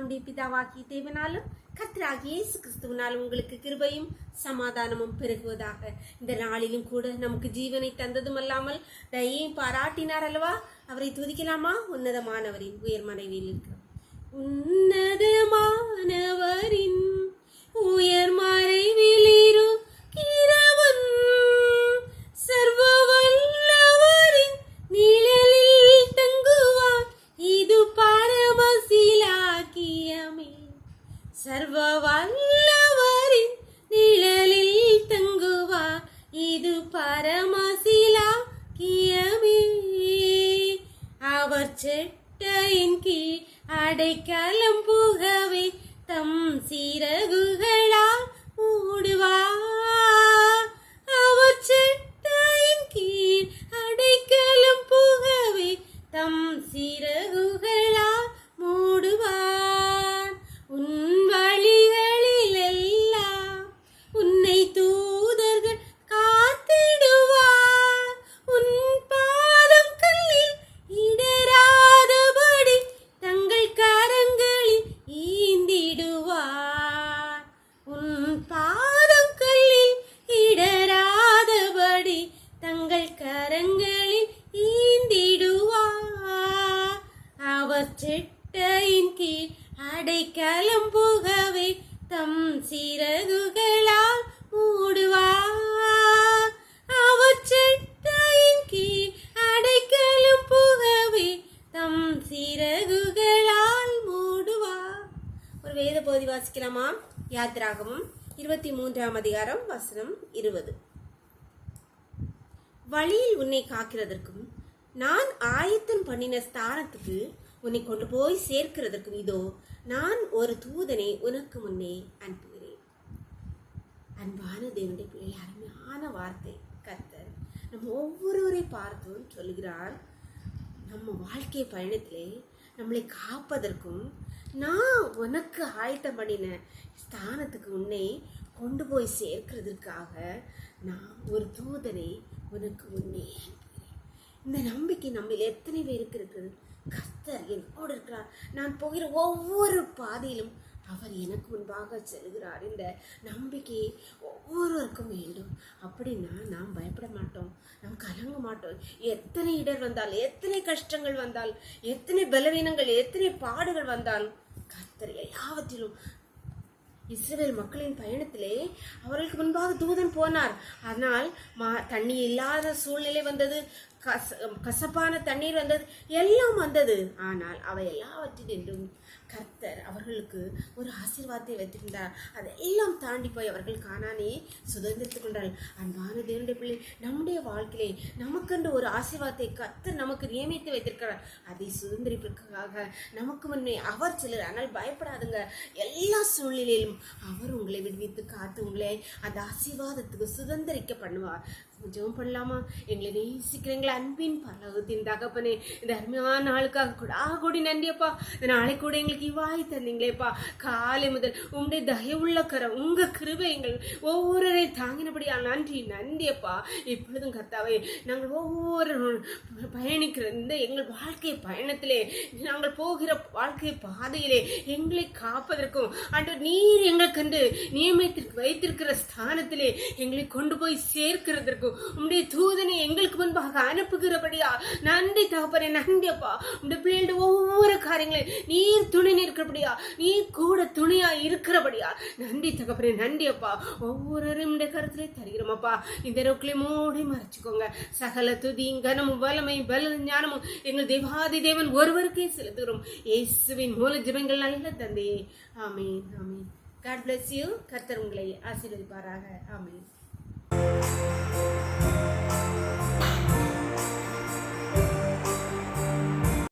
நம்முடைய பிதாவாகிய தேவனாலும் கர்த்தராகிய இயேசு கிறிஸ்துவினாலும் உங்களுக்கு கிருபையும் சமாதானமும் பெருகுவதாக. இந்த நாளிலும் கூட நமக்கு ஜீவனை தந்ததும் அல்லாமல் தயையும் பாராட்டினார் அல்லவா? அவரை துதிக்கலாமா? உன்னதமானவரின் உயர்மறைவில் இருக்கிறோம். உன்னதமானவரின் உயர்மறைவில் இருக்கிறவன் சர்வ வல்லவரின் நிழலில் தங்குவான். இது பரமசிலாக்கியமே. சர்வ வல்லவரின் நிழலில் தங்குவார். இது பரமசிலாக்கியமே. அவர் செட்டையின் கீழ் அடைக்கலம் புகவே தம் சிறகுகளால் மூடுவார். அவர் செட்டையின் கீழ் அடைக்கலம் புகவே தம் சிறகுகளால் மூடுவார். உன் வழிகளில் எல்லாம் உன்னை தூதர்கள் காத்திடுவார். உன் பாதம் கல்லில் இடராதபடி தங்கள் கரங்களில் ஈந்திடுவார். உன் பாதம் கல்லில் இடராதபடி தங்கள் கரங்களில் ஈந்திடுவார். அவர் செட்டையின் கீழ் அடைக்கலம் புகவே தம் சிறகுகளால் மூடுவார். அவர் செட்டையின் கீழ் அடைக்கலம் புகவே தம் சிறகுகளால் மூடுவார். ஒரு வேத பகுதி வாசிக்கலாமா? யாத்திராகமம் 23ஆம் அதிகாரம் வசனம் 20. வழியில் உன்னை காக்கிறதற்கும் நான் ஆயத்தம் பண்ணின ஸ்தானத்துக்கு உன்னை கொண்டு போய் சேர்க்கிறதற்கும் இதோ நான் ஒரு தூதனை உனக்கு முன்னே அனுப்புகிறேன். அன்பான தேவனுடைய பிள்ளை, அருமையான வார்த்தை கர்த்தர் நம்ம ஒவ்வொருவரை பார்த்தும் சொல்கிறார். நம்ம வாழ்க்கை பயணத்திலே நம்மளை காப்பதற்கும் நான் உனக்கு ஆயத்தம் பண்ணின ஸ்தானத்துக்கு உன்னை கொண்டு போய் சேர்க்கிறதுக்காக நான் ஒரு தூதனை உனக்கு முன்னே அனுப்புகிறேன். இந்த நம்பிக்கை நம்மில் எத்தனை பேருக்கு இருக்குது? கர்த்தர் என்னோடு இருக்கிறார். நான் போகிற ஒவ்வொரு பாதையிலும் அவர் எனக்கு முன்பாக செல்கிறார். இந்த நம்பிக்கை ஒவ்வொருவருக்கும் வேண்டும். அப்படின்னா நாம் பயப்பட மாட்டோம், நாம் கலங்க மாட்டோம். எத்தனை இடர் வந்தால், எத்தனை கஷ்டங்கள் வந்தால், எத்தனை பலவீனங்கள், எத்தனை பாடுகள் வந்தாலும் கர்த்தர் எல்லாவற்றிலும் இஸ்ரவேல் மக்களின் பயணத்திலே அவர்களுக்கு முன்பாக தூதன் போனார். ஆனால் தண்ணீர் இல்லாத சூழ்நிலை வந்தது, கசப்பான தண்ணீர் வந்தது, எல்லாம் வந்தது. ஆனால் அவை எல்லாவற்றிலும் கர்த்தர் அவர்களுக்கு ஒரு ஆசீர்வாதத்தை வைத்திருந்தார். அதெல்லாம் தாண்டி போய் அவர்கள் கானானை சுதந்திரித்துக் கொண்டார்கள். அன்பான தேவனுடைய பிள்ளை, நம்முடைய வாழ்க்கையிலே நமக்கென்று ஒரு ஆசீர்வாதத்தை கர்த்தர் நமக்கு நியமித்து வைத்திருக்கிறார். அதை சுதந்திரிப்பதற்காக நமக்கு முன்னே அவர் செல்கிறார். ஆனால் பயப்படாதுங்க. எல்லா சூழ்நிலையிலும் அவர் உங்களை விடுவித்து காத்து உங்களை அந்த ஆசீர்வாதத்துக்கு சுதந்திரிக்க பண்ணுவார். ஜெபம் பண்ணலாமா? எங்களை நேசிக்கிறீங்களா? அன்பின் பரலோகத்தின் தகப்பனே, இந்த அருமையான நாளுக்காக கூடி நன்றியப்பா. இந்த நாளை கூட எங்களுக்கு இவ்வாய் தந்தீங்களேப்பா. காலை முதல் உங்களுடைய தயவுள்ள கரம், உங்க கிருபை எங்கள் ஒவ்வொருவரை தாங்கினபடியா நன்றியப்பா. இப்பொழுதும் கர்த்தாவே, நாங்கள் ஒவ்வொரு பயணிக்கிற இந்த எங்கள் வாழ்க்கை பயணத்திலே, நாங்கள் போகிற வாழ்க்கை பாதையிலே எங்களை காப்பதற்கும் ஆண்டவர் நீர் எங்களுக்கென்று நியமித்திற்கு வைத்திருக்கிற ஸ்தானத்திலே எங்களை கொண்டு போய் சேர்க்கிறதற்கும் உம்முடைய தூதனை எங்களுக்கு முன்பாக அனுப்புகிறபடியா நன்றி தகப்பனே. நன்றியப்பா. உம்முடைய பிள்ளைகளுடைய ஒவ்வொரு காரியங்களையும் நீர் துணை நிற்கிறபடியா, நீர் கூட துணையா இருக்கிறபடியா நன்றி தகப்பனே. நன்றியப்பா. ஒவ்வொருவரையும் கருத்திலே தருகிறோமப்பா. இந்த ரோக்களை மூடி மறைச்சுக்கோங்க. சகல துதி கனமும் வல்லமை பல ஞானமும் எங்கள் தேவாதி தேவன் ஒருவருக்கே செலுத்துகிறோம். இயேசுவின் மூல ஜெபங்கள் நல்ல தந்தையே. ஆமென், ஆமென். God bless you. கர்த்தர் உங்களை ஆசீர்வதிப்பாராக. ஆமென்.